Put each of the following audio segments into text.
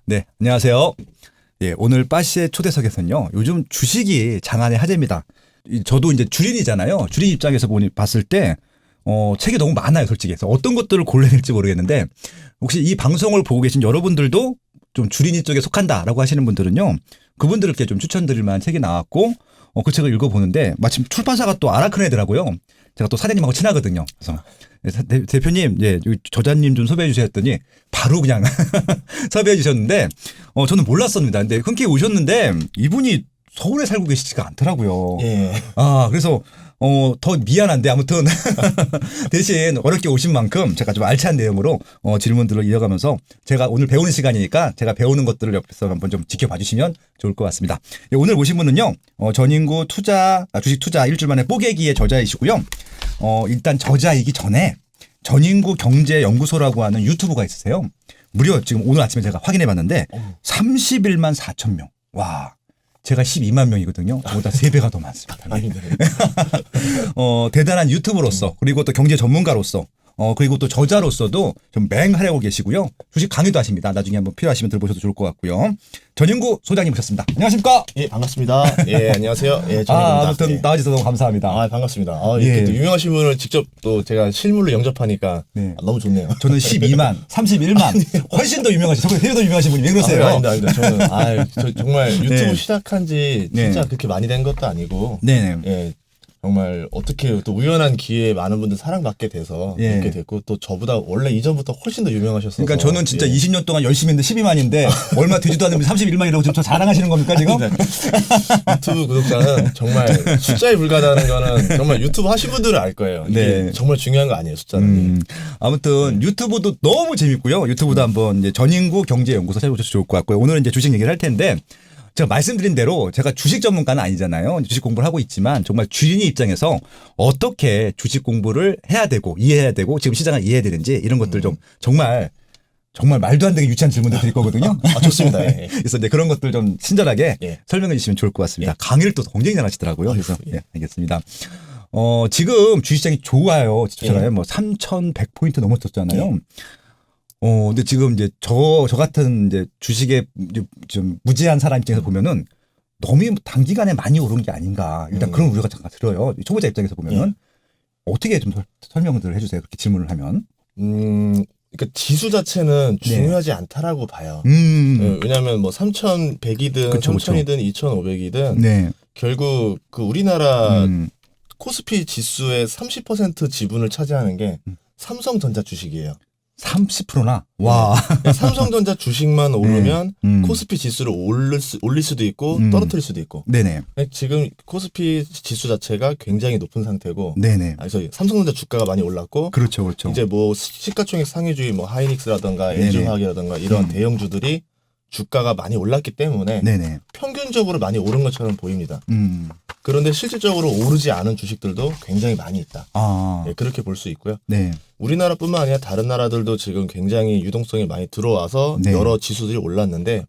네, 안녕하세요. 예, 오늘 빠시의 초대석에서는요. 요즘 주식이 장안의 화제입니다. 저도 이제 주린이잖아요. 주린 입장에서 봤을 때 책이 너무 많아요, 솔직히. 그래서 어떤 것들을 골라야 될지 모르겠는데 혹시 이 방송을 보고 계신 여러분들도 좀 주린이 쪽에 속한다라고 하시는 분들은요. 그분들께 좀 추천드릴 만한 책이 나왔고 그 책을 읽어보는데 마침 출판사가 또 아라크네더라고요. 제가 또 사장님하고 친하거든요. 그래서 대표님, 예, 저자님 좀 소개해 주세요 했더니 바로 그냥 섭외해 주셨는데 저는 몰랐습니다. 근데 흔쾌히 오셨는데 이분이 서울에 살고 계시지가 않더라고요. 예. 그래서 더 미안한데 아무튼 대신 어렵게 오신 만큼 제가 좀 알찬 내용으로 질문들을 이어가면서 제가 오늘 배우는 시간이니까 제가 배우는 것들을 옆에서 한번 좀 지켜봐 주시면 좋을 것 같습니다. 예, 오늘 모신 분은요. 전인구 주식 투자 일주일 만에 뽀개기의 저자이시고요. 일단 저자이기 전에 전인구 경제연구소라고 하는 유튜브가 있으세요. 무려 지금 오늘 아침에 제가 확인해 봤는데 31만 4천 명. 와. 제가 12만 명이거든요. 저보다 3배가 더 많습니다. 아닙니다. 대단한 유튜버로서 그리고 또 경제 전문가로서 그리고 또 저자로서도 좀 맹활약하고 계시고요. 주식 강의도 하십니다. 나중에 한번 필요하시면 들어보셔도 좋을 것 같고요. 전인구 소장님 모셨습니다. 안녕하십니까? 예, 반갑습니다. 예, 안녕하세요. 예, 전인구입니다. 아무튼 예. 나와주셔서 너무 감사합니다. 반갑습니다. 이렇게 예. 또 유명하신 분을 직접 또 제가 실물로 영접하니까 네. 너무 좋네요. 저는 12만, 31만 훨씬 더 유명하신 저보다 더 유명하신 분이 왜 그러세요? 아닙니다. 저는 저 정말 유튜브 네. 시작한 지 진짜 네. 그렇게 많이 된 것도 아니고 네네. 예. 정말 어떻게 또 우연한 기회에 많은 분들 사랑받게 돼서 예. 이렇게 됐고 또 저보다 원래 이전부터 훨씬 더 유명하셨어서 그러니까 저는 진짜 예. 20년 동안 열심히 했는데 12만인데 얼마 되지도 않으면 31만이라고 지금 저 자랑하시는 겁니까 지금? 유튜브 구독자는 정말 숫자에 불과하다는 거는 정말 유튜브 하신 분들은 알 거예요. 이게 네. 정말 중요한 거 아니에요, 숫자는. 아무튼 유튜브도 너무 재밌고요. 유튜브도 한번 이제 전인구 경제연구소 찾아보셔도 좋을 것 같고요. 오늘은 이제 주식 얘기를 할 텐데 제가 말씀드린 대로 제가 주식 전문가는 아니잖아요. 주식 공부를 하고 있지만 정말 주인의 입장에서 어떻게 주식 공부를 해야 되고 이해해야 되고 지금 시장을 이해해야 되는지 이런 것들 좀 정말 말도 안 되게 유치한 질문들 드릴 거거든요. 좋습니다. 예. 그래서 이제 그런 것들 좀 친절하게 예. 설명해 주시면 좋을 것 같습니다. 예. 강의를 또 굉장히 잘하시더라고요. 그래서 예. 예, 알겠습니다. 지금 주식시장이 좋아요. 좋잖아요. 예. 뭐 3,100포인트 넘었었잖아요. 예. 근데 지금 이제 저 같은 이제 주식에 좀 무지한 사람 입장에서 보면은 너무 단기간에 많이 오른 게 아닌가. 일단 그런 우려가 잠깐 들어요. 초보자 입장에서 보면은 어떻게 좀 설명을 해주세요. 그렇게 질문을 하면. 그러니까 지수 자체는 중요하지 않다라고 봐요. 왜냐하면 뭐 3,100이든 그쵸, 3,000이든 2,500이든 네. 결국 그 우리나라 코스피 지수의 30% 지분을 차지하는 게 삼성전자 주식이에요. 30%나? 와. 삼성전자 주식만 오르면 네. 코스피 지수를 올릴 수도 있고 떨어뜨릴 수도 있고. 네네. 지금 코스피 지수 자체가 굉장히 높은 상태고. 네네. 그래서 삼성전자 주가가 많이 올랐고. 그렇죠, 그렇죠. 이제 뭐 시가총액 상위주의 뭐 하이닉스라든가 네네. LG화학이라든가 이런 대형주들이 주가가 많이 올랐기 때문에 네네. 평균적으로 많이 오른 것처럼 보입니다. 그런데 실질적으로 오르지 않은 주식들도 굉장히 많이 있다. 네, 그렇게 볼 수 있고요. 네. 우리나라뿐만 아니라 다른 나라들도 지금 굉장히 유동성이 많이 들어와서 네. 여러 지수들이 올랐는데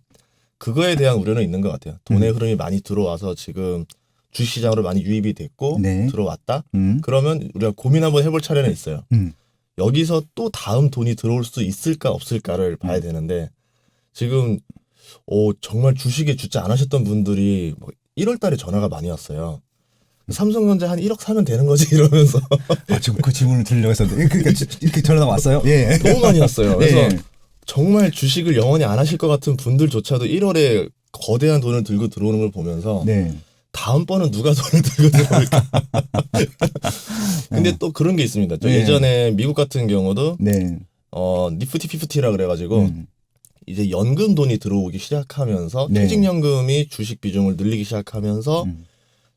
그거에 대한 우려는 있는 것 같아요. 돈의 흐름이 많이 들어와서 지금 주식시장으로 많이 유입이 됐고 네. 들어왔다. 그러면 우리가 고민 한번 해볼 차례는 있어요. 여기서 또 다음 돈이 들어올 수 있을까 없을까를 봐야 되는데 지금 정말 주식에 주자 안 하셨던 분들이 뭐 1월 달에 전화가 많이 왔어요. 삼성전자 한 1억 사면 되는 거지 이러면서. 지금 그 질문을 드리려고 했었는데 그러니까 이렇게 전화가 왔어요? 예. 너무 많이 왔어요. 그래서 예. 정말 주식을 영원히 안 하실 것 같은 분들조차도 1월에 거대한 돈을 들고 들어오는 걸 보면서 네. 다음번은 누가 돈을 들고 들어올까. 근데 또 그런 게 있습니다. 저 예전에 미국 같은 경우도 네. 니프티 피프티라 그래가지고 이제 연금 돈이 들어오기 시작하면서 퇴직연금이 주식 비중을 늘리기 시작하면서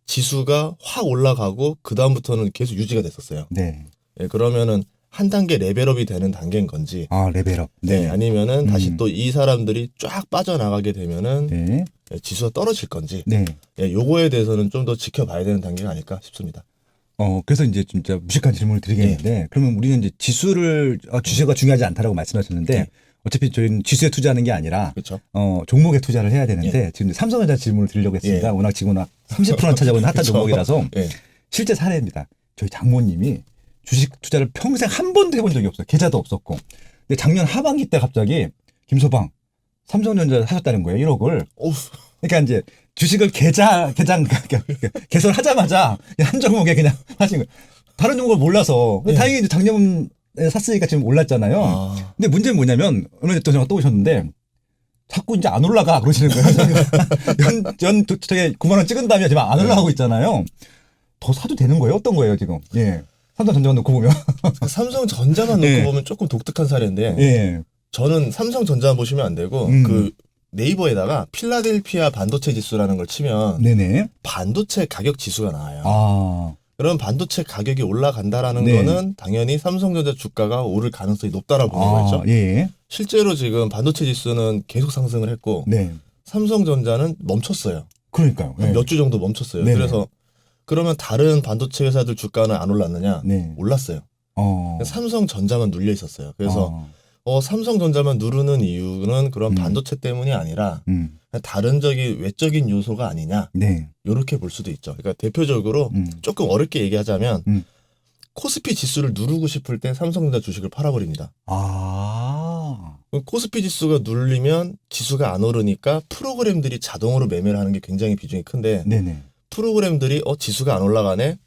지수가 확 올라가고 그 다음부터는 계속 유지가 됐었어요. 네. 예, 그러면은 한 단계 레벨업이 되는 단계인 건지, 레벨업. 네, 아니면은 다시 또 이 사람들이 쫙 빠져나가게 되면은 네. 지수가 떨어질 건지, 네. 예, 요거에 대해서는 좀 더 지켜봐야 되는 단계가 아닐까 싶습니다. 그래서 이제 진짜 무식한 질문을 드리겠는데, 그러면 우리는 이제 주식가 중요하지 않다라고 말씀하셨는데, 어차피 저희는 지수에 투자하는 게 아니라, 그렇죠. 종목에 투자를 해야 되는데, 지금 삼성전자 질문을 드리려고 했습니다. 워낙 지금 30%나 찾아보는 핫한 종목이라서, 실제 사례입니다. 저희 장모님이 주식 투자를 평생 한 번도 해본 적이 없어요. 계좌도 없었고. 근데 작년 하반기 때 갑자기 김서방 삼성전자 사셨다는 거예요, 1억을. 어우, 그러니까 이제 주식을 개설하자마자 한 종목에 그냥 하신 거예요. 다른 종목을 몰라서. 네. 다행히 이제 작년에 샀으니까 지금 올랐잖아요. 아. 근데 문제는 뭐냐면, 어느 또 전화 또 오셨는데, 자꾸 이제 안 올라가 그러시는 거예요. 저게 9만 원 찍은 다음에 지금 안 올라가고 있잖아요. 더 사도 되는 거예요? 어떤 거예요, 지금? 예. 삼성전자만 놓고 보면. 삼성전자만 놓고 예. 보면 조금 독특한 사례인데 예. 저는 삼성전자만 보시면 안 되고 그 네이버에다가 필라델피아 반도체 지수라는 걸 치면 네네. 반도체 가격 지수가 나와요. 아. 그럼 반도체 가격이 올라간다라는 네. 거는 당연히 삼성전자 주가가 오를 가능성이 높다라고 보는 거죠. 예. 실제로 지금 반도체 지수는 계속 상승을 했고 네. 삼성전자는 멈췄어요. 그러니까요. 예. 몇 주 정도 멈췄어요. 네네. 그래서 그러면 다른 반도체 회사들 주가는 안 올랐느냐? 네. 올랐어요. 삼성전자만 눌려 있었어요. 그래서 삼성전자만 누르는 이유는 그런 반도체 때문이 아니라 다른적인 외적인 요소가 아니냐 네. 이렇게 볼 수도 있죠. 그러니까 대표적으로 조금 어렵게 얘기하자면 코스피 지수를 누르고 싶을 때 삼성전자 주식을 팔아버립니다. 그럼 코스피 지수가 눌리면 지수가 안 오르니까 프로그램들이 자동으로 매매를 하는 게 굉장히 비중이 큰데 네네. 프로그램들이 지수가 안 올라가네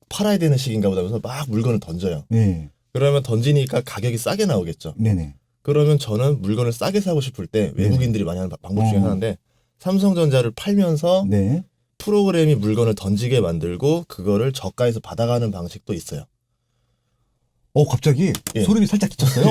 팔아야 되는 시기인가 보다 하면서 막 물건을 던져요. 네. 그러면 던지니까 가격이 싸게 나오겠죠. 네네. 그러면 저는 물건을 싸게 사고 싶을 때 외국인들이 많이 하는 방법 중에 하나인데 삼성전자를 팔면서 네. 프로그램이 물건을 던지게 만들고 그거를 저가에서 받아가는 방식도 있어요. 갑자기 예. 소름이 살짝 끼쳤어요.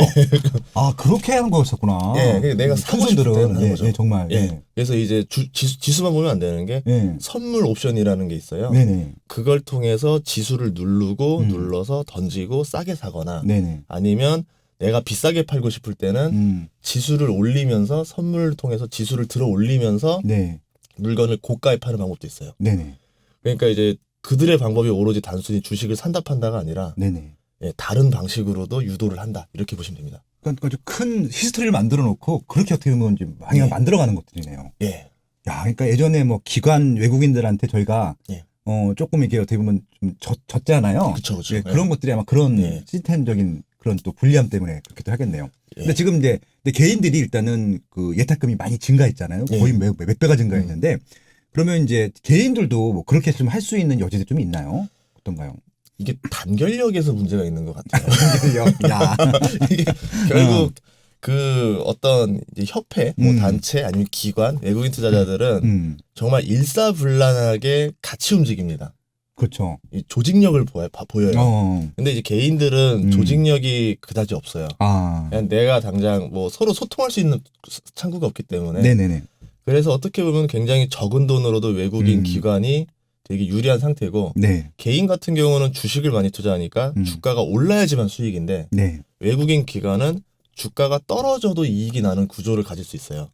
아, 그렇게 하는 거였었구나. 예, 내가 사고 싶을 때 하는 예, 거죠. 예, 정말. 예. 그래서 이제 지수만 보면 안 되는 게 예. 선물 옵션이라는 게 있어요. 네네. 그걸 통해서 지수를 누르고 눌러서 던지고 싸게 사거나 네네. 아니면 내가 비싸게 팔고 싶을 때는 지수를 올리면서 선물을 통해서 지수를 들어 올리면서 네. 물건을 고가에 파는 방법도 있어요. 네네. 그러니까 이제 그들의 방법이 오로지 단순히 주식을 산다 판다가 아니라 네네. 예, 다른 방식으로도 유도를 한다 이렇게 보시면 됩니다. 그러니까 아주 큰 히스토리를 만들어 놓고 그렇게 어떻게 보면 좀 방향을 예. 만들어가는 것들이네요. 예, 야, 그러니까 예전에 뭐 기관 외국인들한테 저희가 예. 조금 이렇게 어떻게 보면 좀 졌잖아요. 그렇죠. 예, 그런 것들이 아마 그런 예. 시스템적인 그런 또 불리함 때문에 그렇게도 하겠네요. 예. 근데 지금 이제 근데 개인들이 일단은 그 예탁금이 많이 증가했잖아요. 예. 거의 몇 배가 증가했는데 그러면 이제 개인들도 뭐 그렇게 좀 할 수 있는 여지도 좀 있나요? 어떤가요? 이게 단결력에서 문제가 있는 것 같아요. 야, 이게 결국 그 어떤 이제 협회, 뭐 단체 아니면 기관, 외국인 투자자들은 정말 일사불란하게 같이 움직입니다. 그렇죠. 이 조직력을 보여요. 근데 이제 개인들은 조직력이 그다지 없어요. 그냥 내가 당장 뭐 서로 소통할 수 있는 창구가 없기 때문에. 네네네. 그래서 어떻게 보면 굉장히 적은 돈으로도 외국인 기관이 되게 유리한 상태고 네. 개인 같은 경우는 주식을 많이 투자하니까 주가가 올라야지만 수익인데 네. 외국인 기관은 주가가 떨어져도 이익이 나는 구조를 가질 수 있어요.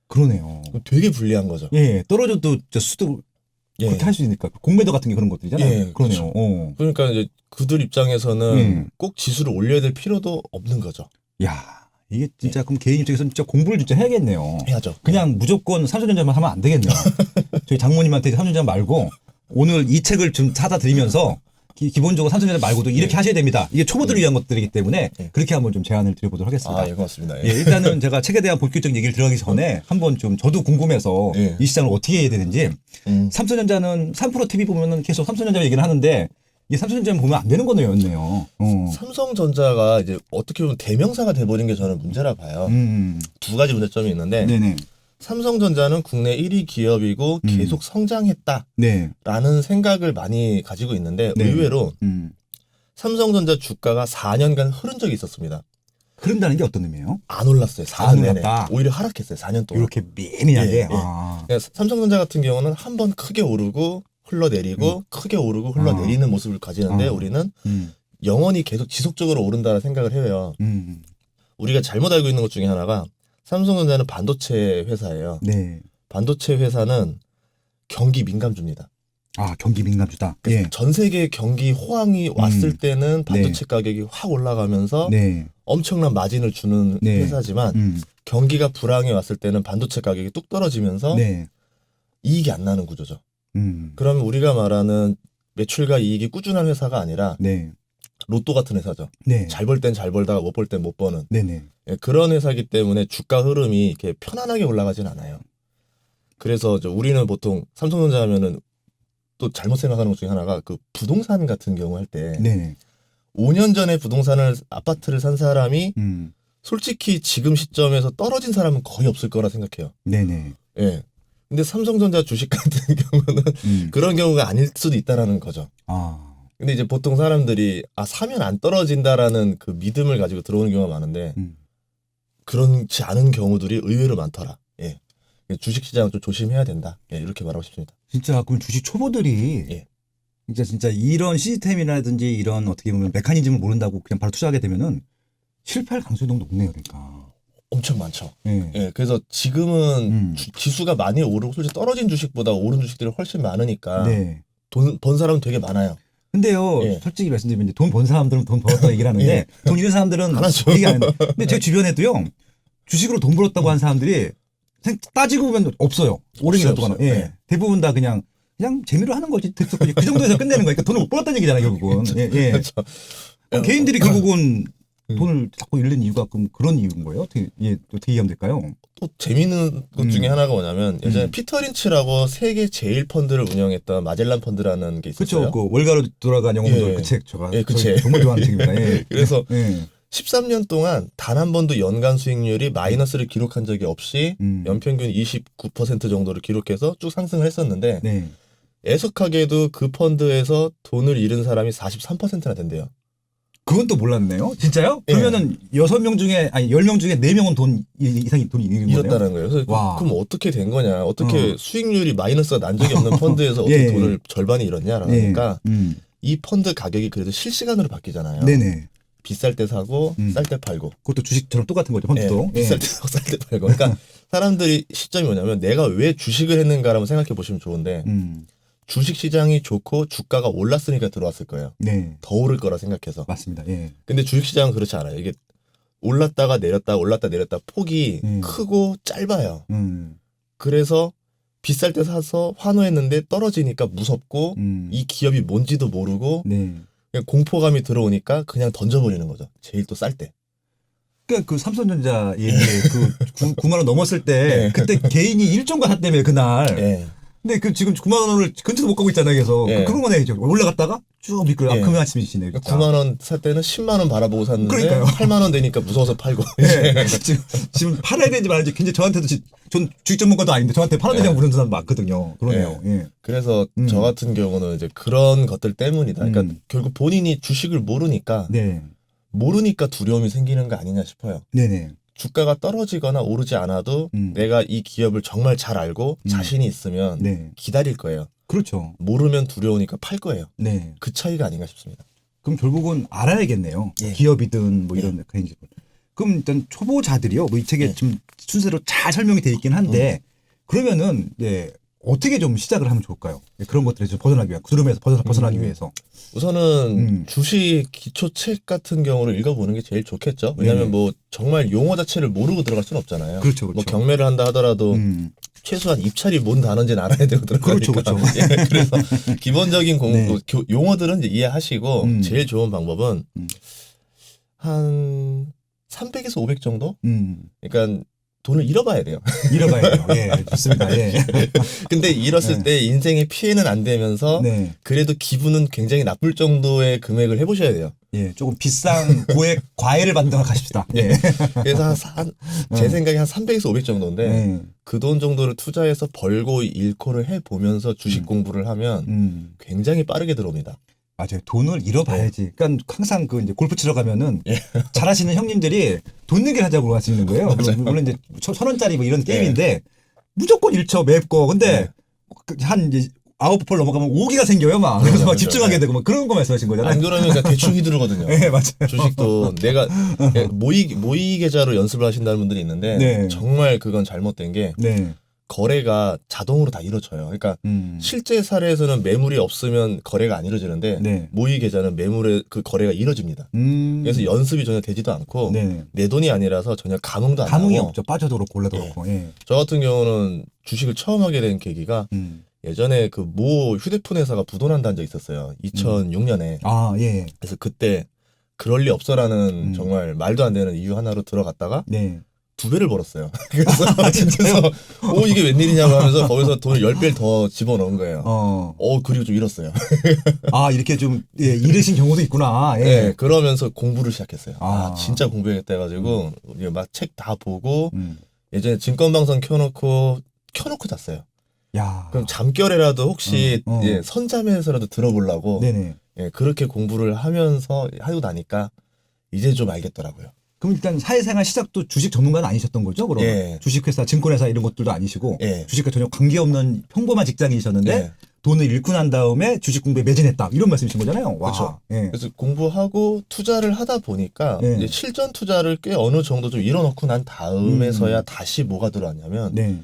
그러네요. 되게 불리한 거죠. 예, 떨어져도 수도 예. 그렇게 할 수 있으니까 공매도 같은 게 그런 것들이잖아요. 예, 그러네요. 그렇죠. 그러니까 이제 그들 입장에서는 꼭 지수를 올려야 될 필요도 없는 거죠. 야, 이게 진짜 그럼 개인 입장에서는 진짜 공부를 진짜 해야겠네요. 해야죠. 그냥 무조건 삼성전자만 하면 안 되겠네요. 저희 장모님한테 삼성전자 말고 오늘 이 책을 좀 사다 드리면서 기본적으로 삼성전자 말고도 이렇게 하셔야 됩니다. 이게 초보들을 위한 것들이기 때문에 그렇게 한번 좀 제안을 드려보도록 하겠습니다. 예, 고맙습니다. 예, 일단은 제가 책에 대한 본격적인 얘기를 들어가기 전에 한번 좀 저도 궁금해서 예. 이 시장을 어떻게 해야 되는지 삼성전자는 3프로 TV 보면은 계속 삼성전자 얘기를 하는데 이 삼성전자는 보면 안 되는 거네요. 삼성전자가 이제 어떻게 보면 대명사가 돼버린 게 저는 문제라 봐요. 두 가지 문제점이 있는데 네네. 삼성전자는 국내 1위 기업이고 계속 성장했다라는 네. 생각을 많이 가지고 있는데 네. 의외로 삼성전자 주가가 4년간 흐른 적이 있었습니다. 흐른다는 게 어떤 의미예요? 안 올랐어요. 4년 안 내내. 올랐다. 오히려 하락했어요. 4년 동안. 이렇게 미미하게. 예, 예. 그러니까 삼성전자 같은 경우는 한 번 크게 오르고 흘러내리고 크게 오르고 흘러내리는 모습을 가지는데 우리는 영원히 계속 지속적으로 오른다는 생각을 해요. 우리가 잘못 알고 있는 것 중에 하나가 삼성전자는 반도체 회사예요. 네. 반도체 회사는 경기 민감주입니다. 아, 경기 민감주다. 예. 전 세계 경기 호황이 왔을 때는 반도체 가격이 확 올라가면서 네. 엄청난 마진을 주는 네. 회사지만 경기가 불황이 왔을 때는 반도체 가격이 뚝 떨어지면서 네. 이익이 안 나는 구조죠. 그러면 우리가 말하는 매출과 이익이 꾸준한 회사가 아니라 네. 로또 같은 회사죠. 네. 잘 벌 땐 잘 벌다가 못 벌 땐 못 버는 네네. 예, 그런 회사이기 때문에 주가 흐름이 이렇게 편안하게 올라가진 않아요. 그래서 우리는 보통 삼성전자 하면은 또 잘못 생각하는 것 중에 하나가 그 부동산 같은 경우 할 때 네네. 5년 전에 아파트를 산 사람이 음. 솔직히 지금 시점에서 떨어진 사람은 거의 없을 거라 생각해요. 네네. 예. 근데 삼성전자 주식 같은 경우는 그런 경우가 아닐 수도 있다라는 거죠. 아. 근데 이제 보통 사람들이 사면 안 떨어진다라는 그 믿음을 가지고 들어오는 경우가 많은데 그렇지 않은 경우들이 의외로 많더라. 예. 주식시장은 좀 조심해야 된다. 예, 이렇게 말하고 싶습니다. 진짜 그럼 주식 초보들이 예. 진짜 이런 시스템이라든지 이런 어떻게 보면 메커니즘을 모른다고 그냥 바로 투자하게 되면은 실패할 가능성이 너무 높네요. 그러니까. 엄청 많죠. 예. 예, 그래서 지금은 지수가 많이 오르고 솔직히 떨어진 주식보다 오른 주식들이 훨씬 많으니까 네. 돈 번 사람은 되게 많아요. 근데요, 예. 솔직히 말씀드리면 돈 번 사람들은 돈 벌었다 얘기를 하는데 예. 돈 잃은 사람들은 안 하죠. 얘기 안 해요. 근데 제 주변에도요, 주식으로 돈 벌었다고 한 사람들이 따지고 보면 없어요. 오랜 기간 동안. 없어요. 예. 네. 대부분 다 그냥 재미로 하는 거지. 그 정도에서 끝내는 거니까 돈을 못 벌었다는 얘기잖아요, 결국은. 예, 예. 그렇죠. 그럼 개인들이 결국은 돈을 자꾸 잃는 이유가 그럼 그런 이유인 거예요? 어떻게 이해하면 될까요? 또 재미있는 것 중에 하나가 뭐냐면 예전에 피터 린치라고 세계 제일 펀드를 운영했던 마젤란 펀드라는 게 있었어요. 그렇죠. 그 월가로 돌아간 영혼들 예. 그 책 제가 예, 그 책. 정말 좋아하는 책입니다. 예. 그래서 예. 13년 동안 단 한 번도 연간 수익률이 마이너스를 기록한 적이 없이 연평균 29% 정도를 기록해서 쭉 상승을 했었는데 네. 애석하게도 그 펀드에서 돈을 잃은 사람이 43%나 된대요. 그건 또 몰랐네요. 진짜요? 예. 그러면은 6명 중에 아니 10명 중에 4명은 돈 이상이 돈이 잃은 거네요. 잃었다는 거예요. 그래서 와. 그럼 어떻게 된 거냐? 어떻게 수익률이 마이너스가 난 적이 없는 펀드에서 어떻게 예. 돈을 절반이 잃었냐라고 예. 하니까 이 펀드 가격이 그래도 실시간으로 바뀌잖아요. 네네. 비쌀 때 사고 쌀 때 팔고. 그것도 주식처럼 똑같은 거죠. 펀드도. 예, 비쌀 때 사고 쌀 때 팔고. 그러니까 사람들이 시점이 뭐냐면 내가 왜 주식을 했는가라고 생각해 보시면 좋은데 주식 시장이 좋고 주가가 올랐으니까 들어왔을 거예요. 네. 더 오를 거라 생각해서. 맞습니다. 예. 근데 주식 시장은 그렇지 않아요. 이게 올랐다 내렸다 폭이 크고 짧아요. 그래서 비쌀 때 사서 환호했는데 떨어지니까 무섭고 이 기업이 뭔지도 모르고 네. 그냥 공포감이 들어오니까 그냥 던져버리는 거죠. 제일 또 쌀 때. 그러니까 그 삼성전자 얘기 그 9만 원 넘었을 때 예. 그때 개인이 1종가 샀다며 그날. 예. 근데 그 지금 9만 원을 근처도 못 가고 있잖아요. 그래서 예. 그런 거네. 올라갔다가 쭉 미끌어. 예. 그 말씀이시네요. 진짜. 9만 원 살 때는 10만 원 바라보고 샀는데 그러니까요. 8만 원 되니까 무서워서 팔고. 예. 지금 팔아야 되는지 말아야 되는지 굉장히 저한테도 전 주식 전문가도 아닌데 저한테 팔아야 되냐고 물는 사람 많거든요. 그러네요. 예. 그래서 저 같은 경우는 이제 그런 것들 때문이다. 그러니까 결국 본인이 주식을 모르니까 네. 두려움이 생기는 거 아니냐 싶어요. 네네. 주가가 떨어지거나 오르지 않아도 내가 이 기업을 정말 잘 알고 자신이 있으면 네. 기다릴 거예요. 그렇죠. 모르면 두려우니까 팔 거예요. 네. 그 차이가 아닌가 싶습니다. 그럼 결국은 알아야겠네요. 예. 기업이든 뭐 이런 메커니즘. 그럼 일단 초보자들이요. 뭐 이 책에 예. 좀 순서로 잘 설명이 되어 있긴 한데 그러면은 어떻게 좀 시작을 하면 좋을까요? 그런 것들에서 벗어나기 위해 구름에서 벗어나기 위해서. 우선은 주식 기초책 같은 경우를 읽어보는 게 제일 좋겠죠. 왜냐하면 네네. 뭐 정말 용어 자체를 모르고 들어갈 수는 없잖아요. 그렇죠, 뭐 그렇죠. 경매를 한다 하더라도 최소한 입찰이 뭔 단어인지는 알아야 되고 들어가니까. 그렇죠. 예, 그래서 기본적인 네. 용어들은 이제 이해하시고 제일 좋은 방법은 음. 한 300에서 500 정도? 그러니까 돈을 잃어봐야 돼요. 잃어봐야 돼요. 예, 좋습니다. 예. 근데 잃었을 네. 때 인생의 피해는 안 되면서 네. 그래도 기분은 굉장히 나쁠 정도의 금액을 해보셔야 돼요. 예, 조금 비싼 고액 과외를 받는다 가십시다. 예. 그래서 제 생각에 한 300에서 500 정도인데 네. 그 돈 정도를 투자해서 벌고 잃고를 해보면서 주식 공부를 하면 굉장히 빠르게 들어옵니다. 맞아요. 돈을 잃어봐야지. 그러니까 항상 그 이제 골프 치러 가면은 잘하시는 형님들이 돈 내기를 하자고 하시는 거예요. 물론 이제 1,000원짜리 뭐 이런 게임인데 무조건 잃죠. 맵고. 근데 한 이제 9볼 넘어가면 오기가 생겨요, 막. 그래서 막 그렇죠. 집중하게 되고 막 그런 거 말씀하신 거잖아요. 안 그러면 그냥 대충 휘두르거든요. 네, 맞아요. 주식도 내가 모의 계좌로 연습을 하신다는 분들이 있는데 네. 정말 그건 잘못된 게 네. 거래가 자동으로 다 이루어져요. 그러니까 실제 사례에서는 매물이 없으면 거래가 안 이루어지는데 네. 모의 계좌는 매물의 그 거래가 이루어집니다. 그래서 연습이 전혀 되지도 않고 네. 내 돈이 아니라서 전혀 감흥도 안 감흥이 나고 없죠. 빠져도 그렇고 올라도 그렇고. 예. 저 같은 경우는 주식을 처음 하게 된 계기가 예전에 그 모 휴대폰 회사가 부도난다는 적이 있었어요. 2006년에. 아, 예. 그래서 그때 그럴 리 없어라는 정말 말도 안 되는 이유 하나로 들어갔다가 네. 2배를 벌었어요. 그래서 진짜서 이게 웬일이냐고 하면서 거기서 돈을 10배를 더 집어넣은 거예요. 그리고 좀 잃었어요. 아, 이렇게 좀 예, 잃으신 경우도 있구나. 예. 네, 그러면서 공부를 시작했어요. 아. 진짜 공부해야겠다 해가지고 막 책 다 보고 예전에 증권방송 켜놓고 잤어요. 야. 그럼 잠결에라도 혹시 예, 선잠에서라도 들어보려고 네네. 예, 그렇게 공부를 하면서 하고 나니까 이제 좀 알겠더라고요. 그럼 일단 사회생활 시작도 주식 전문가는 아니셨던 거죠? 그럼 예. 주식회사, 증권회사 이런 것들도 아니시고 예. 주식과 전혀 관계없는 평범한 직장이셨는데 예. 돈을 잃고 난 다음에 주식 공부에 매진했다 이런 말씀이신 거잖아요. 와. 그렇죠. 예. 그래서 공부하고 투자를 하다 보니까 네. 이제 실전 투자를 꽤 어느 정도 좀 이뤄놓고 난 다음에서야 다시 뭐가 들어왔냐면 네.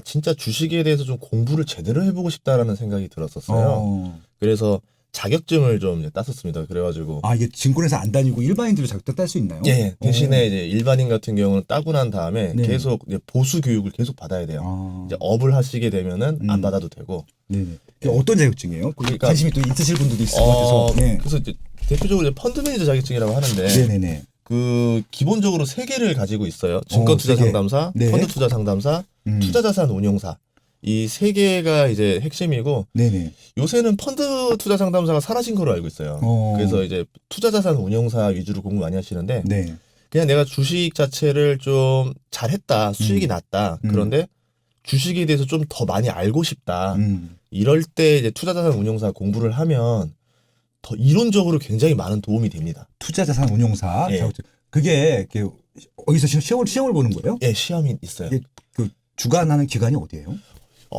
진짜 주식에 대해서 좀 공부를 제대로 해보고 싶다라는 생각이 들었었어요. 그래서 자격증을 좀 이제 땄었습니다. 그래가지고 아, 이게 증권회사 안 다니고 일반인들도 자격증 딸 수 있나요? 예, 대신에 이제 일반인 같은 경우는 따고 난 다음에 네. 계속 이제 보수 교육을 계속 받아야 돼요. 아. 이제 업을 하시게 되면은 안 받아도 되고. 네. 어떤 자격증이에요? 그러니까 관심이 또 있으실 분들도 있을 것 같아서. 네. 그래서 이제 대표적으로 이제 펀드 매니저 자격증이라고 하는데 네네네. 그 기본적으로 3개를 가지고 있어요. 증권 투자 3개. 상담사, 네. 펀드 투자 상담사, 투자 자산 운용사. 이 3개가 이제 핵심이고 네네. 요새는 펀드 투자 상담사가 사라진 걸로 알고 있어요. 그래서 이제 투자 자산 운용사 위주로 공부 많이 하시는데 네. 그냥 내가 주식 자체를 좀 잘했다, 수익이 났다. 그런데 주식에 대해서 좀 더 많이 알고 싶다. 이럴 때 이제 투자 자산 운용사 공부를 하면 더 이론적으로 굉장히 많은 도움이 됩니다. 투자자산 운용사 예. 자격증. 그게 이렇게 어디서 시험을 보는 거예요? 예, 시험이 있어요. 이게 그 주관하는 기관이 어디예요?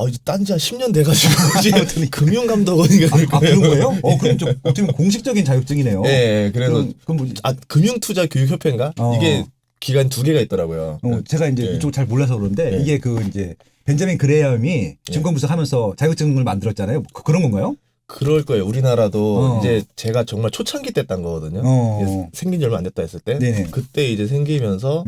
이제 딴지 한 10년 돼가지고 이제 금융감독원인가 될 그런 거예요. 거예요? 그럼 좀 어떻게 보면 공식적인 자격증이네요. 예, 그래서 그럼 뭐, 금융투자교육협회인가 이게 기관 2개가 있더라고요. 제가 이제 예. 이쪽 잘 몰라서 그런데 예. 이게 그 이제 벤자민 그레이엄이 증권분석하면서 자격증을 만들었잖아요. 그런 건가요? 그럴 거예요. 우리나라도 이제 제가 정말 초창기 때 딴 거거든요. 이제 생긴 지 얼마 안 됐다 했을 때 네네. 그때 이제 생기면서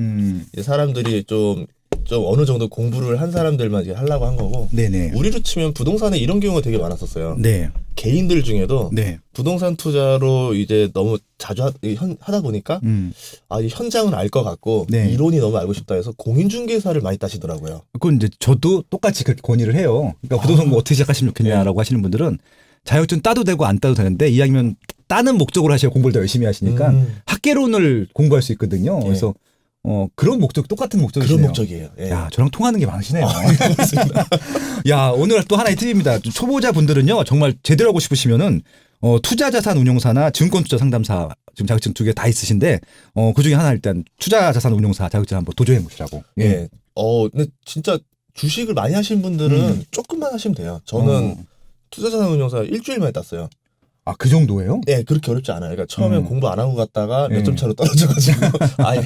이제 사람들이 좀 어느 정도 공부를 한 사람들만 이제 하려고 한 거고. 네네. 우리로 치면 부동산에 이런 경우가 되게 많았었어요. 네. 개인들 중에도 네. 부동산 투자로 이제 너무 자주 하다 보니까 이 현장은 알 것 같고 네. 이론이 너무 알고 싶다 해서 공인중개사를 많이 따시더라고요. 그건 이제 저도 똑같이 그렇게 건의를 해요. 그러니까 부동산 뭐 어떻게 시작하시면 좋겠냐라고 하시는 분들은 자격증 따도 되고 안 따도 되는데 이왕이면 따는 목적으로 하셔야 공부를 더 열심히 하시니까 학개론을 공부할 수 있거든요. 그래서 그런 목적, 똑같은 목적이시네요. 그런 목적이에요. 예. 야, 저랑 통하는 게 많으시네요. 야, 오늘 또 하나의 팁입니다. 초보자 분들은요, 정말 제대로 하고 싶으시면은, 투자자산 운용사나 증권투자 상담사 지금 자격증 2개 다 있으신데, 그 중에 하나 일단 투자자산 운용사 자격증 한번 도전해 보시라고. 예. 근데 진짜 주식을 많이 하신 분들은 조금만 하시면 돼요. 저는 투자자산 운용사 일주일 만에 땄어요. 아, 그 정도예요? 네, 그렇게 어렵지 않아요. 그러니까 처음엔 공부 안 하고 갔다가 몇 점 차로 떨어져가지고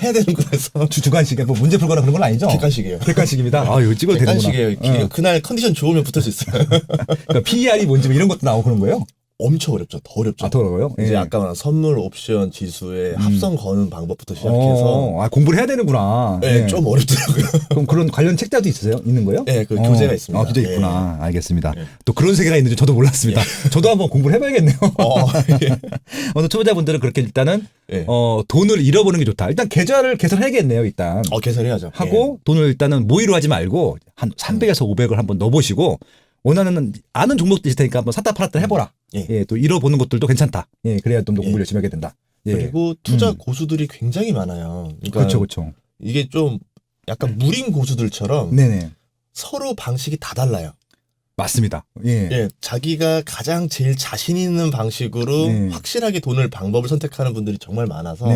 해야 되는구나 해서 주간식에 뭐 문제 풀거나 그런 건 아니죠? 객관식이에요. 객관식입니다. 이거 찍어도 되는구나. 객관식이에요. 그날 컨디션 좋으면 붙을 수 있어요. 그러니까 PER이 뭔지 뭐 이런 것도 나오고 그런 거예요? 엄청 어렵죠. 더 어렵죠. 더 어려워요? 이제 아까 말한 선물 옵션 지수의 합성 거는 방법부터 시작해서 공부를 해야 되는구나. 네, 좀 어렵더라고요. 그럼 그런 관련 책자도 있으세요? 있는 거예요? 네, 그 교재가 있습니다. 교재 있구나. 알겠습니다. 또 그런 세계가 있는지 저도 몰랐습니다. 저도 한번 공부를 해봐야겠네요. 오늘 초보자분들은 그렇게 일단은 돈을 잃어보는 게 좋다. 일단 계좌를 개설해야겠네요. 일단 개설해야죠. 하고 돈을 일단은 모의로 하지 말고 한 300에서 500을 한번 넣어보시고 원하는 아는 종목도 있을 테니까 한번 샀다 팔았다 해보라. 또 잃어보는 것들도 괜찮다. 그래야 좀 더 공부를 열심히 하게 된다. 그리고 투자 고수들이 굉장히 많아요. 그러니까 그렇죠. 이게 좀 약간 무림 고수들처럼 네네. 서로 방식이 다 달라요. 맞습니다. 자기가 가장 제일 자신 있는 방식으로 확실하게 돈을 방법을 선택하는 분들이 정말 많아서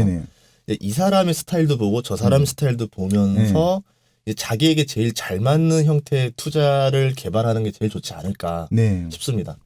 이 사람의 스타일도 보고 저 사람 스타일도 보면서 자기에게 제일 잘 맞는 형태의 투자를 개발하는 게 제일 좋지 않을까 싶습니다.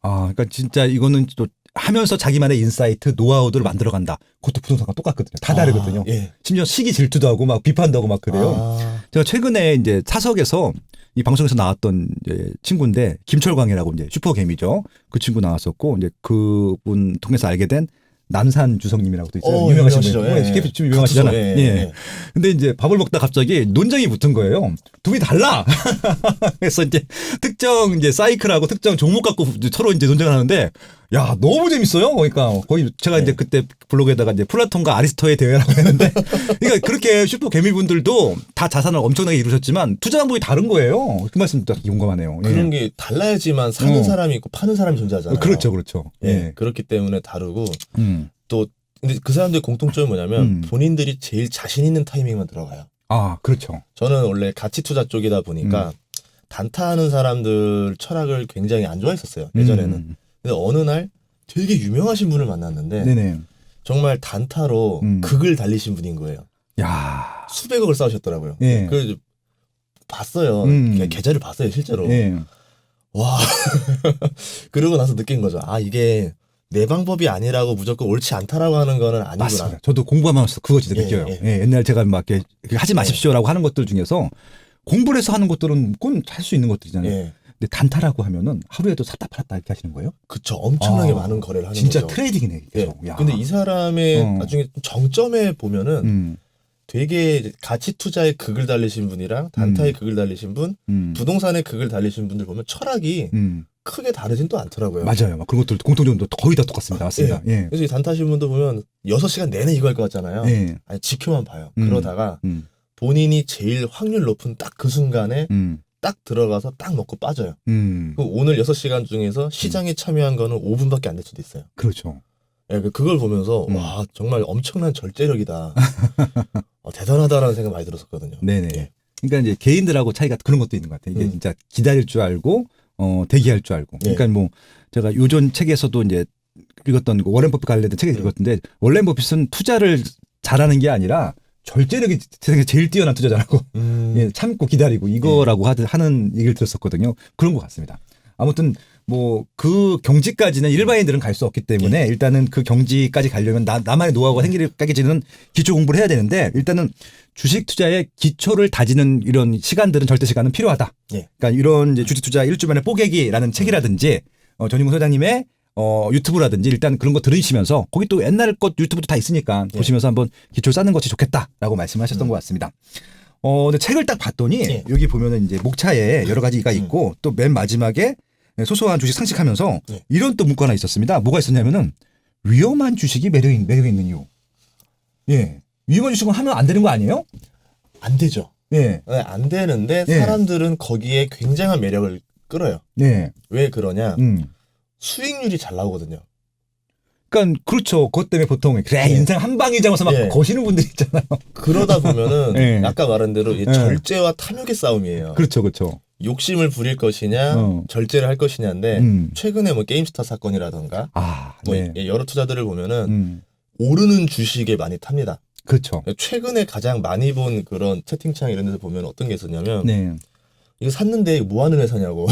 그러니까 진짜 이거는 또 하면서 자기만의 인사이트, 노하우들을 만들어간다. 그것도 부동산과 똑같거든요. 다 다르거든요. 심지어 시기 질투도 하고 막 비판도 하고 막 그래요. 제가 최근에 이제 사석에서 이 방송에서 나왔던 이제 친구인데 김철광이라고 이제 슈퍼개미죠. 그 친구 나왔었고 이제 그분 통해서 알게 된 남산 주성님이라고 또 있어요. 유명하신 분. 스케이프 좀 유명하시잖아요. 근데 이제 밥을 먹다 갑자기 논쟁이 붙은 거예요. 둘이 달라. 그래서 이제 특정 이제 사이클하고 특정 종목 갖고 서로 이제 논쟁을 하는데 야, 너무 재밌어요. 그러니까 거의 제가 이제 네. 그때 블로그에다가 이제 플라톤과 아리스토의 대회라고 했는데 그러니까 그렇게 슈퍼 개미분들도 다 자산을 엄청나게 이루셨지만 투자 방법이 다른 거예요. 그 말씀 딱 용감하네요. 예. 그런 게 달라야지만 사는 사람이 있고 파는 사람이 존재하잖아요. 그렇죠, 그렇죠. 예. 예. 그렇기 때문에 다르고 음. 또 근데 그 사람들의 공통점이 뭐냐면 본인들이 제일 자신 있는 타이밍만 들어가요. 아, 그렇죠. 저는 원래 가치 투자 쪽이다 보니까 단타하는 사람들 철학을 굉장히 안 좋아했었어요. 예전에는. 근데 어느 날 되게 유명하신 분을 만났는데 네네. 정말 단타로 극을 달리신 분인 거예요. 야. 수백억을 쌓으셨더라고요. 예. 그래서 봤어요. 계좌를 봤어요, 실제로. 예. 와. 그러고 나서 느낀 거죠. 아, 이게 내 방법이 아니라고 무조건 옳지 않다라고 하는 거는 아니구나. 맞습니다. 저도 공부하면서 그거 진짜 예, 느껴요. 예. 예, 옛날 제가 막 이렇게 하지 마십시오라고 하는 것들 중에서 공부를 해서 하는 것들은 그건 할 수 있는 것들이잖아요. 예. 근데 단타라고 하면은 하루에도 샀다 팔았다 이렇게 하시는 거예요? 그쵸. 엄청나게 아, 많은 거래를 하는 진짜 거죠. 트레이딩이네. 예. 계속. 야. 근데 이 사람의 어. 나중에 정점에 보면은 되게 가치 투자의 극을 달리신 분이랑 단타의 극을 달리신 분, 부동산의 극을 달리신 분들 보면 철학이 크게 다르진 또 않더라고요. 맞아요. 막 그런 것들도 공통점도 거의 다 똑같습니다. 맞습니다. 예. 그래서 이 단타신 분도 보면 6시간 내내 이거 할 것 같잖아요. 예. 아니, 지켜만 봐요. 그러다가 음. 본인이 제일 확률 높은 딱 그 순간에 딱 들어가서 딱 먹고 빠져요. 그 오늘 6시간 중에서 시장에 참여한 거는 5분밖에 안 될 수도 있어요. 그렇죠. 예, 그걸 보면서 와, 정말 엄청난 절제력이다. 대단하다라는 생각 많이 들었었거든요. 네네. 예. 그러니까 이제 개인들하고 차이가 그런 것도 있는 것 같아요. 이게 진짜 기다릴 줄 알고 대기할 줄 알고. 예. 그러니까 뭐 제가 요전 책에서도 이제 읽었던 그 워렌 버핏 관련된 책을 읽었는데 워렌 버핏은 투자를 잘하는 게 아니라 절제력이 세상에 제일 뛰어난 투자자라고 예, 참고 기다리고 이거라고 하는 얘기를 들었었거든요. 그런 것 같습니다. 아무튼 뭐 그 경지까지는 일반인들은 갈 수 없기 때문에 일단은 그 경지까지 가려면 나만의 노하우가 생기기까지는 기초 공부를 해야 되는데 일단은 주식 투자의 기초를 다지는 이런 시간들은 절대 시간은 필요하다. 예. 그러니까 이런 이제 주식 투자 일주만의 뽀개기라는 책이라든지 전인구 소장님의 유튜브라든지 일단 그런 거 들으시면서 거기 또 옛날 것 유튜브도 다 있으니까 보시면서 한번 기초 쌓는 것이 좋겠다라고 말씀하셨던 것 같습니다. 근데 책을 딱 봤더니 여기 보면은 이제 목차에 여러 가지가 있고 또 맨 마지막에 소소한 주식 상식하면서 이런 또 문구 하나 있었습니다. 뭐가 있었냐면은 위험한 주식이 매력 있는 이유. 예. 위험한 주식은 하면 안 되는 거 아니에요? 안 되죠. 예. 네, 안 되는데 예. 사람들은 거기에 굉장한 매력을 끌어요. 예. 왜 그러냐? 수익률이 잘 나오거든요. 그러니까 그렇죠. 그것 때문에 보통 그래 예. 인생 한 방이자면서 막 예. 거시는 분들 있잖아요. 그러다 보면은 예. 아까 말한 대로 이 예. 절제와 탐욕의 싸움이에요. 그렇죠, 그렇죠. 욕심을 부릴 것이냐, 절제를 할 것이냐인데 최근에 뭐 게임스타 사건이라던가 뭐 네. 여러 투자들을 보면은 오르는 주식에 많이 탑니다. 그렇죠. 최근에 가장 많이 본 그런 채팅창 이런 데서 보면 어떤 게 있었냐면 네. 이거 샀는데 뭐 하는 회사냐고.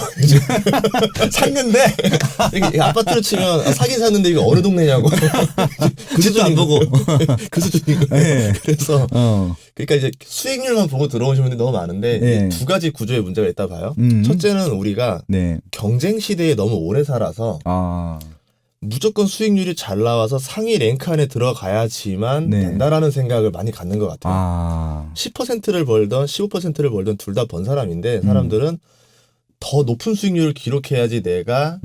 샀는데 이게 아파트로 치면 사긴 샀는데 이거 어느 동네냐고. 그 집도 안 보고. 그 수준인 거예요. 네. 그래서 그러니까 이제 수익률만 보고 들어오신 분들이 너무 많은데 네. 이 두 가지 구조의 문제가 있다 봐요. 첫째는 우리가 네. 경쟁 시대에 너무 오래 살아서 무조건 수익률이 잘 나와서 상위 랭크 안에 들어가야지만 네. 된다라는 생각을 많이 갖는 것 같아요. 10%를 벌던 15%를 벌던 둘 다 번 사람인데 사람들은 더 높은 수익률을 기록해야지 내가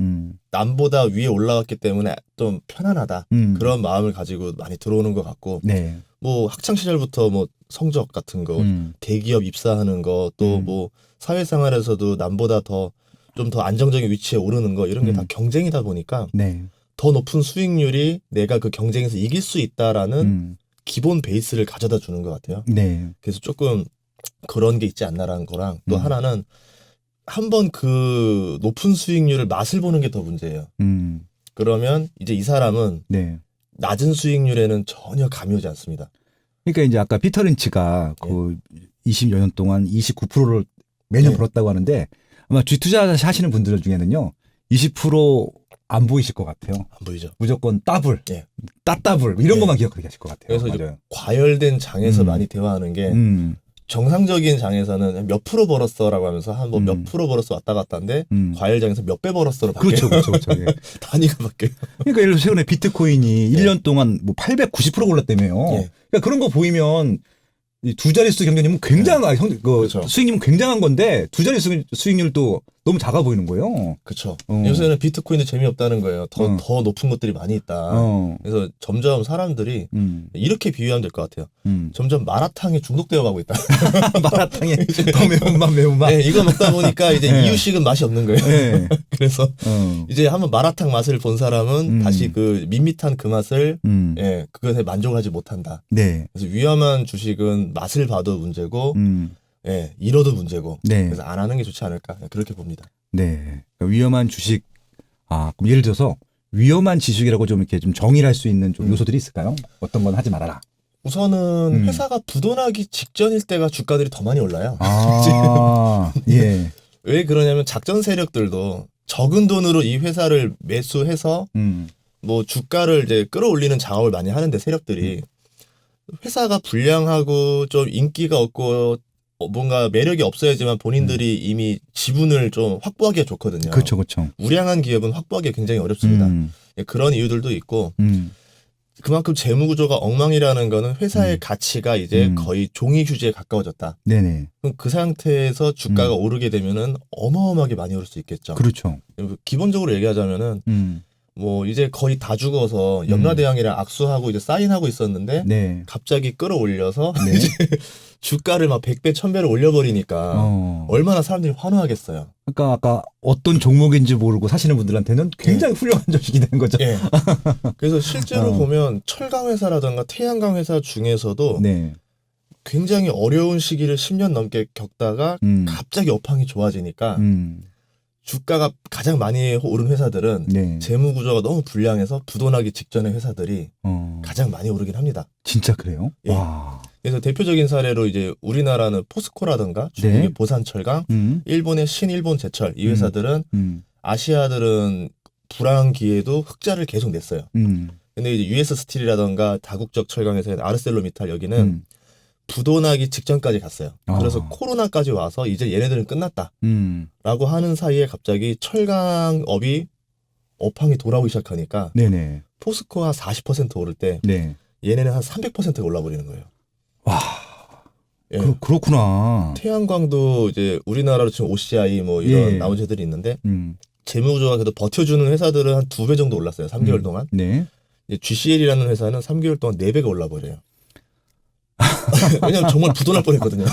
남보다 위에 올라갔기 때문에 좀 편안하다. 그런 마음을 가지고 많이 들어오는 것 같고 네. 뭐 학창 시절부터 뭐 성적 같은 거 대기업 입사하는 거 또 뭐 사회생활에서도 남보다 더 좀 더 안정적인 위치에 오르는 거 이런 게 다 경쟁이다 보니까 네. 더 높은 수익률이 내가 그 경쟁에서 이길 수 있다라는 기본 베이스를 가져다 주는 것 같아요. 네. 그래서 조금 그런 게 있지 않나라는 거랑 또 하나는 한번 그 높은 수익률을 맛을 보는 게 더 문제예요. 그러면 이제 이 사람은 네. 낮은 수익률에는 전혀 감이 오지 않습니다. 그러니까 이제 아까 피터 린치가 그 20여 년 동안 29%를 매년 벌었다고 하는데 아마 쥐투자 하시는 분들 중에는요 20%안 보이실 것 같아요. 안 보이죠? 무조건 더블, 예. 따더블 이런 것만 기억하게 하실 것 같아요. 그래서 맞아요. 이제 과열된 장에서 많이 대화하는 게 정상적인 장에서는 몇 프로 벌었어라고 하면서 한 뭐 몇 프로 벌었어 왔다 갔다인데 과열장에서 몇 배 벌었어로 바뀌어요. 그렇죠, 그렇죠, 그렇죠. 예. 단위가 바뀌어요. 그러니까 예를 들어 최근에 비트코인이 1년 동안 뭐 890% 올랐다며요. 예. 그러니까 그런 거 보이면 이 두 자릿수 경쟁이면 굉장한 그 그렇죠. 수익률은 굉장한 건데 두 자릿수 수익률도 너무 작아 보이는 거예요. 그렇죠. 어. 요새는 비트코인도 재미없다는 거예요. 더 어. 더 높은 것들이 많이 있다. 어. 그래서 점점 사람들이 이렇게 비유하면 될 것 같아요. 점점 마라탕에 중독되어 가고 있다. 마라탕에 더 매운맛 매운맛. 네, 이거 먹다 보니까 이제 네. 이유식은 맛이 없는 거예요. 네. 그래서 어. 이제 한번 마라탕 맛을 본 사람은 다시 그 밋밋한 그 맛을 음. 그것에 만족하지 못한다. 네. 그래서 위험한 주식은 맛을 봐도 문제고, 잃어도 문제고. 네. 그래서 안 하는 게 좋지 않을까 그렇게 봅니다. 네. 그러니까 위험한 주식. 아, 그럼 예를 들어서 위험한 지식이라고 좀 이렇게 좀 정의를 할 수 있는 좀 요소들이 있을까요? 어떤 건 하지 말아라. 우선은 회사가 부도나기 직전일 때가 주가들이 더 많이 올라요. 아, 예. 왜 그러냐면 작전 세력들도 적은 돈으로 이 회사를 매수해서 뭐 주가를 이제 끌어올리는 작업을 많이 하는데 세력들이 회사가 불량하고 좀 인기가 없고 뭔가 매력이 없어야지만 본인들이 이미 지분을 좀 확보하기가 좋거든요. 그렇죠, 그렇죠. 우량한 기업은 확보하기 굉장히 어렵습니다. 그런 이유들도 있고 그만큼 재무 구조가 엉망이라는 거는 회사의 가치가 이제 거의 종이 휴지에 가까워졌다. 네네. 그럼 그 상태에서 주가가 오르게 되면은 어마어마하게 많이 오를 수 있겠죠. 그렇죠. 기본적으로 얘기하자면은 뭐 이제 거의 다 죽어서 염라대왕이랑 악수하고 이제 사인하고 있었는데 네. 갑자기 끌어올려서 네. 이제 주가를 막 100배, 1000배를 올려버리니까 얼마나 사람들이 환호하겠어요. 그러니까 아까 어떤 종목인지 모르고 사시는 분들한테는 굉장히 훌륭한 조식이 되는 거죠. 예. 그래서 실제로 보면 철강 회사라든가 태양광 회사 중에서도 네. 굉장히 어려운 시기를 10년 넘게 겪다가 갑자기 업황이 좋아지니까 주가가 가장 많이 오른 회사들은 네. 재무 구조가 너무 불량해서 부도나기 직전의 회사들이 가장 많이 오르긴 합니다. 진짜 그래요? 예. 와. 그래서 대표적인 사례로 이제 우리나라는 포스코라든가 중국의 네. 보산철강, 일본의 신일본제철 이 회사들은 아시아들은 불황기에도 흑자를 계속 냈어요. 근데 이제 US 스틸이라든가 다국적 철강 회사인 아르셀로미탈 여기는 부도나기 직전까지 갔어요. 그래서 코로나까지 와서 이제 얘네들은 끝났다라고 하는 사이에 갑자기 철강업이 업황이 돌아오기 시작하니까 네네. 포스코가 40% 오를 때 네. 얘네는 한 300%가 올라버리는 거예요. 와. 예. 그렇구나. 태양광도 이제 우리나라로 지금 OCI 뭐 이런 예. 나머지 애들이 있는데 재무구조가 그래도 버텨주는 회사들은 한 2배 정도 올랐어요. 3개월 동안. 네. 이제 GCL이라는 회사는 3개월 동안 4배가 올라버려요. 왜냐면 정말 부도날 뻔했거든요.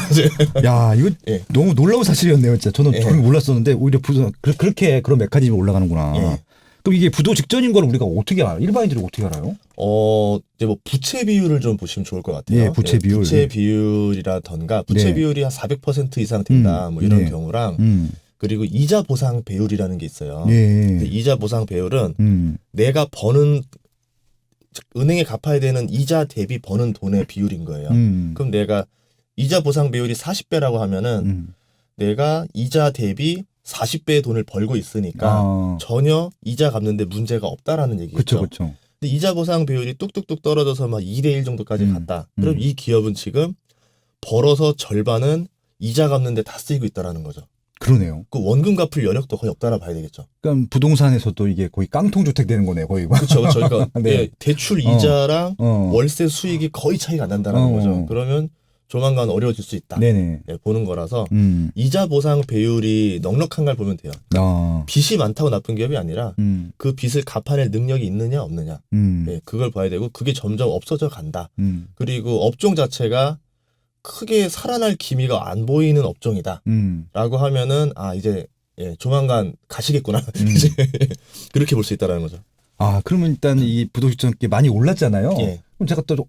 야, 이거 예. 너무 놀라운 사실이었네요. 진짜 저는 예. 전혀 몰랐었는데 오히려 그렇게 그런 메커니즘이 올라가는구나. 예. 그럼 이게 부도 직전인 걸 우리가 어떻게 알아요? 일반인들이 어떻게 알아요? 이제 뭐 부채 비율을 좀 보시면 좋을 것 같아요. 예, 부채 비율. 부채 비율이라던가 부채 네. 비율이 한 400% 이상 된다. 뭐 이런 네. 경우랑 그리고 이자 보상 배율이라는 게 있어요. 예. 이자 보상 배율은 내가 버는 은행에 갚아야 되는 이자 대비 버는 돈의 비율인 거예요. 그럼 내가 이자 보상 비율이 40배라고 하면은 내가 이자 대비 40배의 돈을 벌고 있으니까 전혀 이자 갚는데 문제가 없다라는 얘기겠죠. 그렇죠, 그렇죠. 근데 이자 보상 비율이 뚝뚝뚝 떨어져서 막 2대1 정도까지 갔다. 그럼 이 기업은 지금 벌어서 절반은 이자 갚는데 다 쓰이고 있다라는 거죠. 그러네요. 그 원금 갚을 여력도 거의 없다라 봐야 되겠죠. 그러니까 부동산에서도 이게 거의 깡통 주택 되는 거네요, 거의. 그렇죠, 그렇죠. 그러니까 네. 예, 대출 이자랑 어. 월세 수익이 거의 차이가 안 난다는 거죠. 그러면 조만간 어려워질 수 있다. 네네. 예, 보는 거라서 이자 보상 배율이 넉넉한 걸 보면 돼요. 빚이 많다고 나쁜 기업이 아니라 그 빚을 갚아낼 능력이 있느냐 없느냐. 예, 그걸 봐야 되고 그게 점점 없어져 간다. 그리고 업종 자체가 크게 살아날 기미가 안 보이는 업종이다. 라고 하면은 이제 예, 조만간 가시겠구나. 이제 그렇게 볼 수 있다라는 거죠. 아, 그러면 일단 이 부도직전 게 많이 올랐잖아요. 예. 그럼 제가 또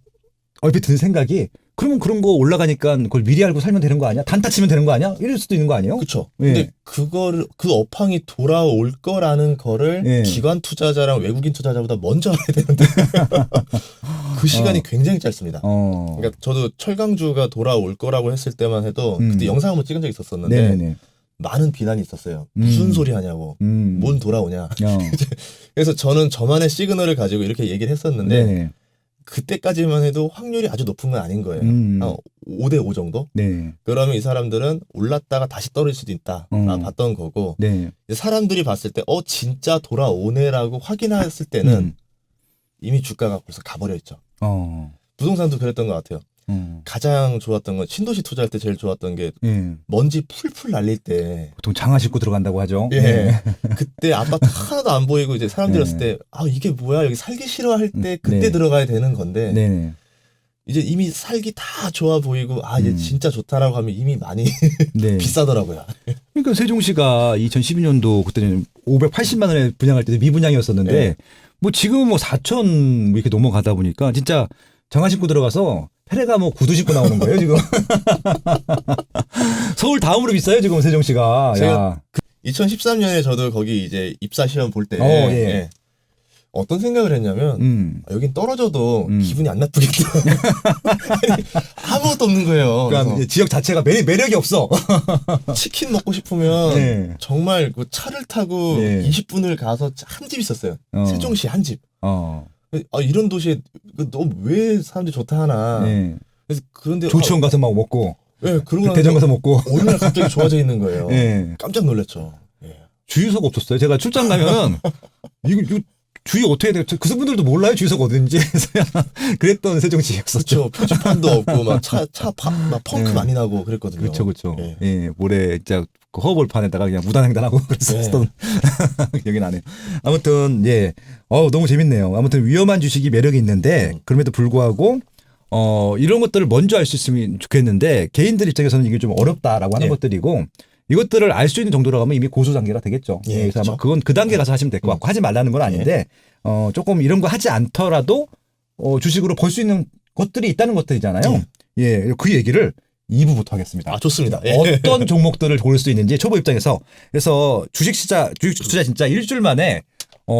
얼핏 드는 생각이 그러면 그런 거 올라가니까 그걸 미리 알고 살면 되는 거 아니야? 단타 치면 되는 거 아니야? 이럴 수도 있는 거 아니에요? 그렇죠. 예. 근데 그 업황이 돌아올 거라는 거를 예. 기관 투자자랑 외국인 투자자보다 먼저 알아야 되는데 그 시간이 굉장히 짧습니다. 그러니까 저도 철강주가 돌아올 거라고 했을 때만 해도 그때 영상 한번 찍은 적 있었었는데 네네네. 많은 비난이 있었어요. 무슨 소리 하냐고. 뭔 돌아오냐. 그래서 저는 저만의 시그널을 가지고 이렇게 얘기를 했었는데 네네. 그때까지만 해도 확률이 아주 높은 건 아닌 거예요. 한 5대5 정도? 네. 그러면 이 사람들은 올랐다가 다시 떨어질 수도 있다. 봤던 거고 네. 사람들이 봤을 때 진짜 돌아오네라고 확인했을 때는 이미 주가가 벌써 가버려 있죠. 부동산도 그랬던 것 같아요. 가장 좋았던 건 신도시 투자할 때 제일 좋았던 게 예. 먼지 풀풀 날릴 때 보통 장화 신고 들어간다고 하죠. 예. 그때 아파트 하나도 안 보이고 이제 사람들이 네. 왔을 때 아 이게 뭐야 여기 살기 싫어할 때 그때 네. 들어가야 되는 건데 네. 이제 이미 살기 다 좋아 보이고 아 이제 진짜 좋다라고 하면 이미 많이 네. 비싸더라고요. 그러니까 세종시가 2012년도 그때는 580만 원에 분양할 때도 미분양이었었는데 네. 뭐 지금은 뭐 4천 이렇게 넘어가다 보니까 진짜 장화 신고 들어가서 페레가 뭐 구두 신고 나오는 거예요 지금. 서울 다음으로 비싸요 지금 세종시가. 제가 야. 2013년에 저도 거기 이제 입사 시험 볼 때 예. 어떤 생각을 했냐면 아, 여긴 떨어져도 기분이 안 나쁘겠다. 아니, 아무것도 없는 거예요. 그러니까 그래서 지역 자체가 매력이 없어. 치킨 먹고 싶으면 네. 정말 그 차를 타고 네. 20분을 가서 한 집 있었어요. 세종시 한 집. 아, 이런 도시에 너 왜 사람들이 좋다 하나. 네. 그래서 그런데 조치원 가서 막 먹고 네, 그러고 대전 가서 먹고. 어느 날 갑자기 좋아져 있는 거예요. 네. 깜짝 놀랐죠. 예. 주유소가 없었어요. 제가 출장 가면 이거 주유 어떻게 해야 돼요? 그분들도 몰라요 주유소가 어딘지. 그랬던 세종시였었죠. 그렇죠. 표지판도 없고 막 막 펑크 네. 많이 나고 그랬거든요. 그렇죠. 예. 예, 모래 진짜 그 허벌판에다가 그냥 무단횡단하고 그랬었던 기억이 나네요. 아무튼 예, 너무 재밌네요. 아무튼 위험한 주식이 매력이 있는데 그럼에도 불구하고 이런 것들을 먼저 알 수 있으면 좋겠는데 개인들 입장에서는 이게 좀 어렵다라고 하는 예. 것들이고. 이것들을 알 수 있는 정도로 가면 이미 고수 단계가 되겠죠. 예, 그래서 그렇죠. 아마 그건 그 단계 가서 하시면 될 것 같고 하지 말라는 건 아닌데 조금 이런 거 하지 않더라도 주식으로 벌 수 있는 것들이 있다는 것들이잖아요. 예, 그 얘기를 2부부터 하겠습니다. 아, 좋습니다. 예. 어떤 종목들을 고를 수 있는지 초보 입장에서. 그래서 주식 투자 진짜 일주일 만에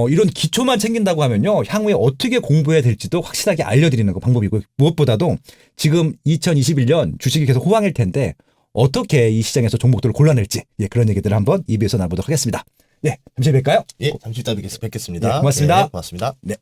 이런 기초만 챙긴다고 하면요. 향후에 어떻게 공부해야 될지도 확실하게 알려드리는 거 방법이고 무엇보다도 지금 2021년 주식이 계속 호황일 텐데 어떻게 이 시장에서 종목들을 골라낼지 그런 얘기들을 한번 2부에서 나눠보도록 하겠습니다. 예, 잠시 뵐까요? 예, 잠시 이따 뵙겠습니다. 예, 고맙습니다. 네, 고맙습니다. 네.